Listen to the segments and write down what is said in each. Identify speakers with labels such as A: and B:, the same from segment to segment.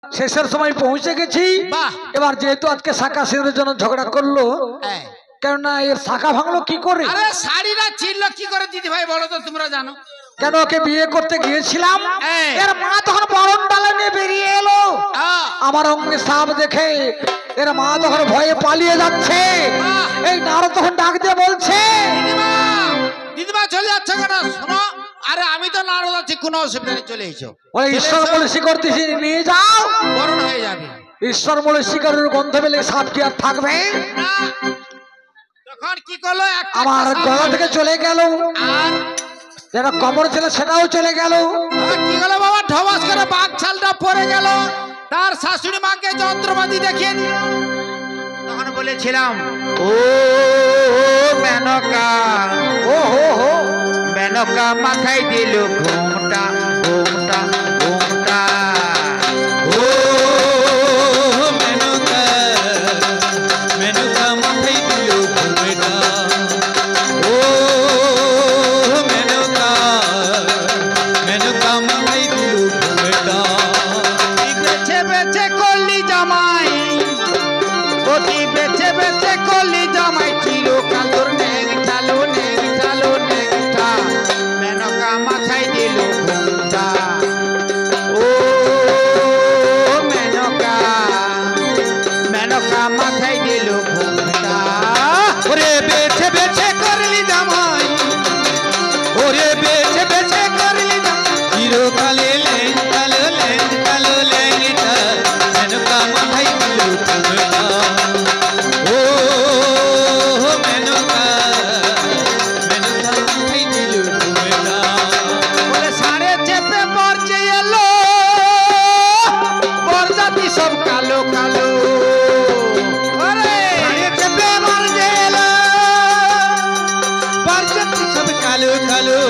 A: শেষের সময় পৌঁছে গেছি। এবার যেহেতু আজকে শাখা সিঁদুরের জন্য ঝগড়া করলো, কেননা এর শাখা ভাঙলো কি করে?
B: আরে শাড়িটা ছিড়লো কি করে দিদি ভাই বলো তো, তোমরা জানো?
A: কেন ওকে বিয়ে করতে গিয়েছিলাম, এর মা তখন বরণ ডালা নিয়ে বেরিয়ে এলো। আমার অঙ্গে সাপ দেখে এর মা তখন ভয়ে পালিয়ে যাচ্ছে। এই নারদ তখন ডাক দিয়ে বলছে,
B: দিদিমা চলে যাচ্ছে কেন? শোনো, আরে আমি তো নারদ আছি, কোনো অসুবিধা নেই, চলে এসো।
A: বলে ঈশ্বর বলে শিকড়তেছি নিয়ে যাও,
B: বরণ হয়ে যাবে।
A: ঈশ্বর বলে শিকড়ের গন্ধ পেলে সাপ কি আর থাকবে?
B: তখন কি করলো,
A: আমার গলা থেকে চলে গেল,
B: আর
A: যেটা কবর ছিল সেটাও চলে গেল।
B: কি হলো বাবা, ঢবাস করে বাঘ ছালটা পড়ে গেল। তার শাশুড়ি মাকে যন্ত্রপাতি দেখিয়ে দিল। তখন বলেছিলাম, ও মেনকা,
A: ও হো হো,
B: মেনকা মাথায় দিল ঘুমটা ঘুমটা ঘুমটা।
C: ও মেনকা, মেনকা মাথায় দিল ঘুমটা। ও মেনকা, মেনকা মাথায় দিল ঘুমটা।
B: বেছে বেছে করলি জামাই, অতি বেছে বেছে করলি জামাই, চিরকাল তোর নেংটালো নেংটালো নেংটা। মেনকা মাথায় দিল ঘুমটা। ও মেনকা, মেনকা মাথায় দিল ঘুমটা।
C: ওরে বেছে বেছে করলি জামাই, ওরে বেছে বেছে করলি জামাই, চিরকালে লেঙ্গালো লেঙ্গালো লেঙ্গিটা, মেনকা মাথায় দিল ঘুমটা। ও মেনকা, মেনকা মাথায় দিল ঘুমটা।
B: বলে সাড়ে চেপে পড়ছে এলো, বরজাতি সব কালো কালো। ওরে
C: সাড়ে চেপে মারছে এলো, বরযাত্রী সব কালো কালো।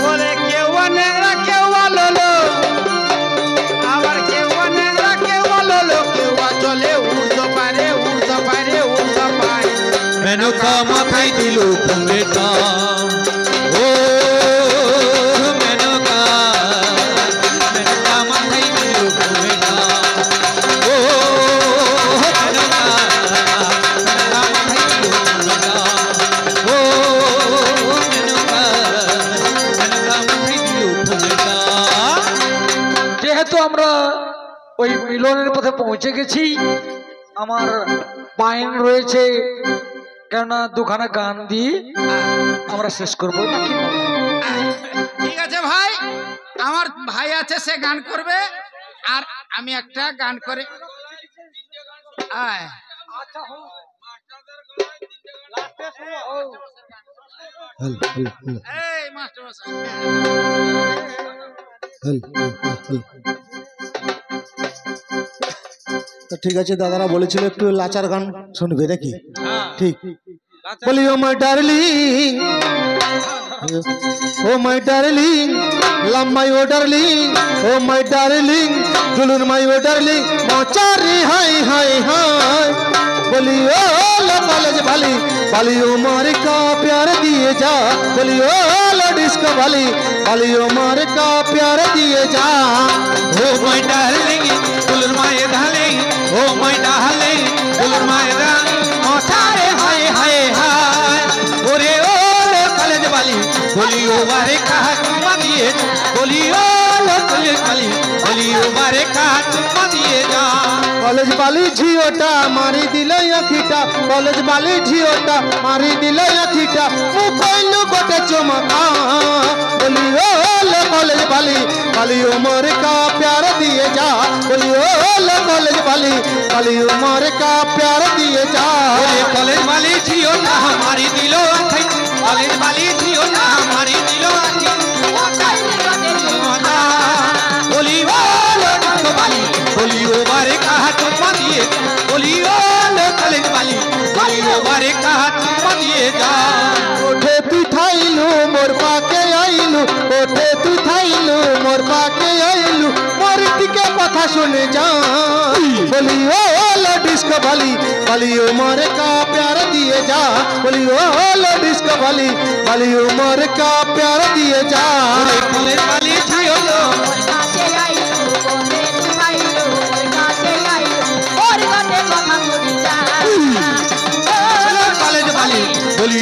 B: বলে কেউ নেংরা কেউ আলোলো, আবার কেউ নেংরা কেউ আলোলো, কেউ চলে উড়তে পারে উড়তে পারে উড়তে পারে।
C: মেনকা মাথায় দিল ঘুমটা। ও মেনকা, মেনকা মাথায় দিল ঘুমটা। ও মেনকা, মেনকা মাথায় দিল ঘুমটা। ও মেনকা, মেনকা মাথায় দিল ঘুমটা।
A: যেহেতু আমরা ওই মিলনের পথে পৌঁছে গেছি, আমার পাইন রয়েছে, কেননা দুখানা গান দিয়ে আমরা শেষ করবো নাকি?
B: ঠিক আছে ভাই, আমার ভাই আছে, সে গান করবে, আর আমি একটা গান করে আয়। এই মাস্টার মশাই,
D: তো ঠিক আছে, দাদারা বলেছিল একটু লাচার গান শুনবে নাকি? ঠিক। বলি oh my darling, oh my darling, love my oh darling, oh my darling, দুলুন মাই ও ডার্লিং, মচারি হাই হাই হাই। বলি ও লো কলেজ वाली, वाली ओ मार का प्यार दिए जा। बोली ओ लो डिस्को वाली, वाली ओ मार का प्यार दिए जा।
C: ओ माय डार्लिंग, दुल्हन my darling, oh my darling, दुल्हन माय डार्लिंग, मोटारे हाय हाय हाय। ओरे ओ लो कॉलेज वाली, बोली ओ बारे कहा तुम दिए, बोली ओ लो कॉलेज वाली, बोली ओ बारे कहा तुम दिए जा।
D: कॉलेज वाली झियोटा मारी दिले अखिटा, कॉलेज वाली झियोटा मारी दिले अखिटा, मुखैलु गोटे चुमका। बोली ओ लो कॉलेज वाली, वाली उमर का प्यार दिए जा। बोली ओ लो कॉलेज वाली, वाली उमर का प्यार दिए जा।
C: ओरे कॉलेज वाली झियो ना हमारी दिलो अखी, कॉलेज वाली झियो ना हमारी दिलो अखी, बोली ओ लो डिस्को वाली, बोली ओ बारे कहा तुम दिए, बोली ओ लो कॉलेज वाली, बोली ओ बारे कहा तुम दिए जा।
D: ओठे तू थाइलू मोर पाके आइलू, ओठे तू थाइलू मोर पाके आइलू, मोर टिके कथा सुने जा। बोली ओ लो डिस्को वाली, वाली उमर का प्यार दिए जा। बोली ओ लो डिस्को वाली, वाली उमर का प्यार दिए जा।
C: ओरे कॉलेज वाली झियो ना,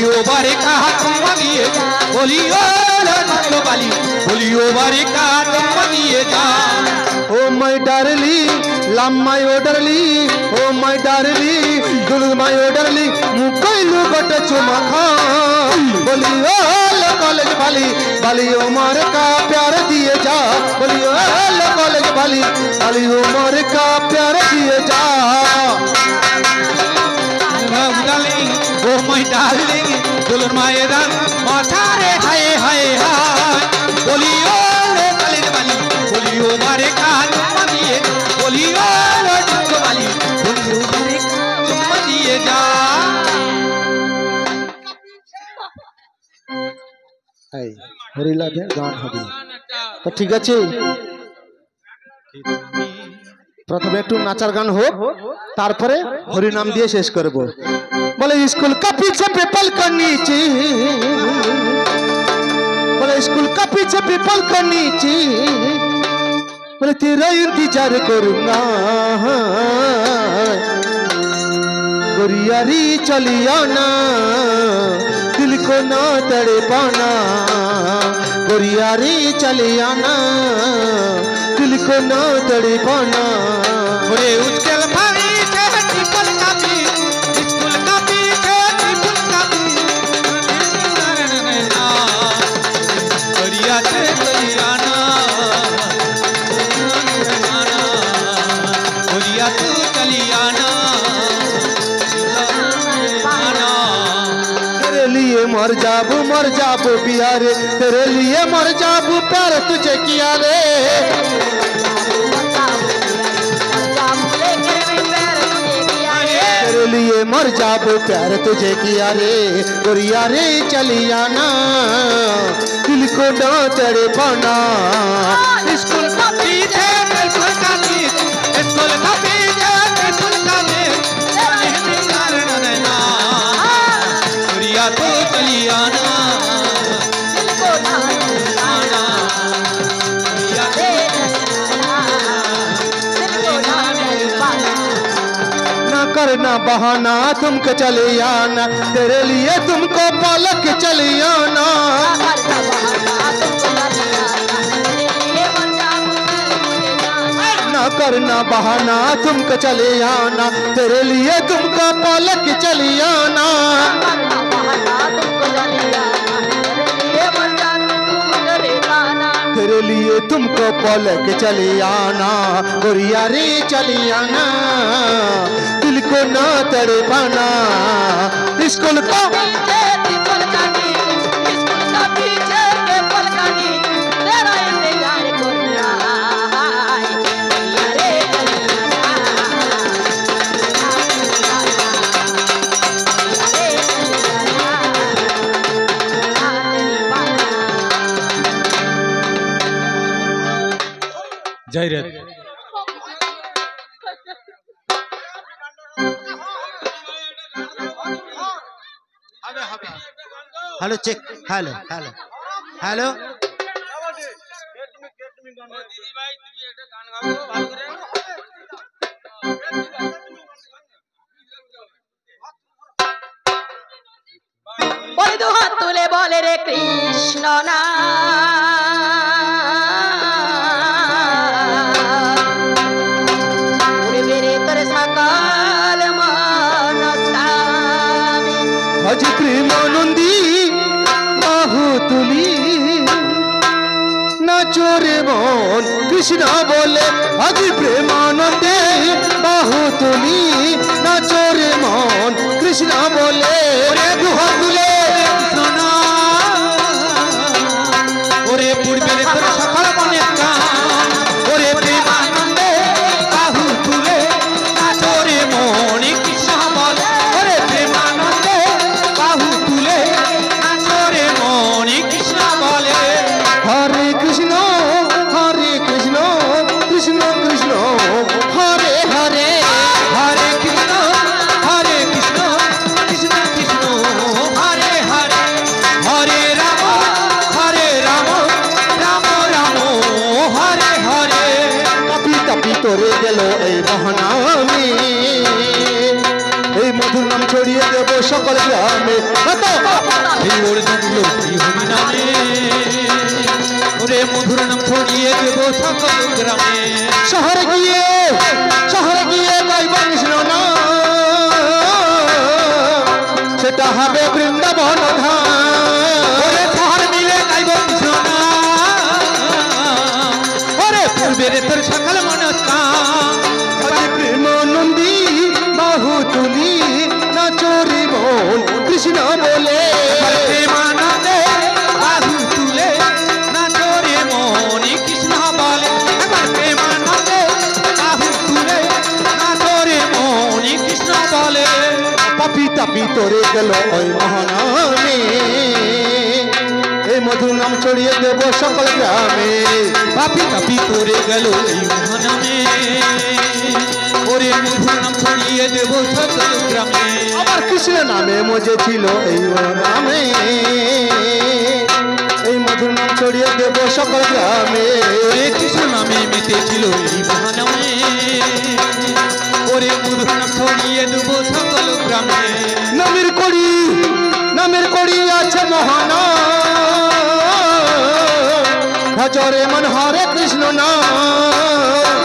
C: बोलियो बारे का तुम दिए जा बोलियो लखन वाली बोलियो बारे का तुम दिए जा
D: oh my darling love my orderly oh my darling दुल्हन माय ऑर्डरली मुकैलु गोटे चुमा खा बोलियो कॉलेज वाली वाली उमर का प्यार दिए जा बोलियो कॉलेज वाली वाली उमर का प्यार दिए जा
C: ओ माय डार्लिंग दुल्हन माय रंग माथारे हाय हाय हाय बोलियो कॉलेज वाली बोलियो मारे का तुम दिए बोलियो लखन वाली बोलियो मारे का तुम दिए जा
D: হরিলাভের গান হবে তো ঠিক আছে প্রথমে একটু নাচার গান হোক তারপরে হরি নাম দিয়ে শেষ করব बोले स्कूल का पीछे पीपल का नीचे बोले स्कूल का पीछे पीपल का नीचे बोले तेरा इंतजार करूंगा गोरियारी चलिया ना दिल को ना तड़े पाना गोरियारी चलिया ना दिल को ना तड़े पाना
C: ओरे उसके लफारी के ट्रिपल कापी स्कूल कापी के ट्रिपल कापी बढ़िया से चलियाना बढ़िया तू चलियाना
D: तेरे लिए मर जाबू बिहार तेरे लिए मर जाबू प्यार तुझे किया रे तेरे लिए मर जाबू प्यार तुझे किया रे गोरिया रे चलिया ना दिल को ना तेरे पाना
C: स्कूल का पीछे ट्रिपल कापी स्कूल का पीछे ट्रिपल कापी बढ़िया तू चलियाना
D: करना बहाना तुमको चले आना तेरे लिए तुमको पलक चले आना ना करना बहाना तुमको चले आना तेरे लिए तुमको पलक चले आना तेरे लिए तुमको पलक चले आना गोरिया रे चले आना दिल को ना तड़े पाना स्कूल को
C: जय रे
B: hello check hello hello hello
E: বলে দু হাত তুলে বলে রে কৃষ্ণ না উড়বে রে তোর সকাল মনস্কামী
D: আজ প্রেমানন্দী বাহু তুলি নাচো রে মন কৃষ্ণ বলে আজ প্রেমানন্দে বাহু তুলি নাচো রে মন কৃষ্ণ বলে
C: ওরে দুহাত তুলে সোনা ওরে পূর্বের তোর সকাল মনের গান ওরে প্রেমানন্দে বাহু তুলে নাচো রে মন কৃষ্ণ বলে ওরে প্রেমানন্দে বাহু তুলে নাচো রে মন কৃষ্ণ বলে
D: হরে কৃষ্ণ কৃষ্ণ কৃষ্ণ হরে হরে
C: হরে কৃষ্ণ কৃষ্ণ কৃষ্ণ হরে হরে হরে রাম রাম রাম হরে হরে
D: তপি তপি তোরে গেল এই মহানামে এই মধুর নাম ছড়িয়ে দেব সকল গ্রামে কত
C: এই ওর জমলো এই হরি নামে ওরে মধুর নাম ছড়িয়ে দেব সকল গ্রামে
D: শহরে গিয়ে গাইব কৃষ্ণ নাম সেটা হবে বৃন্দাবন ধাম
C: ওরে শহর মিলে গাইব কৃষ্ণ নাম ওরে পূর্বের তোর সকল মনস্কাম
D: আজ প্রেম নন্দী বাহু তুলি নাচরি বল কৃষ্ণ বলে
C: প্রেমানন্দে বাহু তুলে নাচো রে মনি কৃষ্ণ বলে একবার প্রেমানন্দে বাহু তুলে নাচো রে মনি কৃষ্ণ বলে
D: পাপি তাপি তোরে গেল ওই মহানামে এই মধুর নাম ছড়িয়ে দেব সকল গ্রামে
C: পাপি তাপি তোরে গেল এই মহানামে ওরে মধুর নাম ছড়িয়ে দেব সকল গ্রামে
D: আবার কৃষ্ণ নামে মজে ছিল এই নামে এই মধুর নাম ছড়িয়ে দেব সকল গ্রামে
C: ওরে কৃষ্ণ নামে মেতেছিল এই মহানামে ওরে মধুর নাম ছড়িয়ে দেব সকল গ্রামে
D: নামের কড়ি আছে মহানা ভজরে মন হরে কৃষ্ণ নাম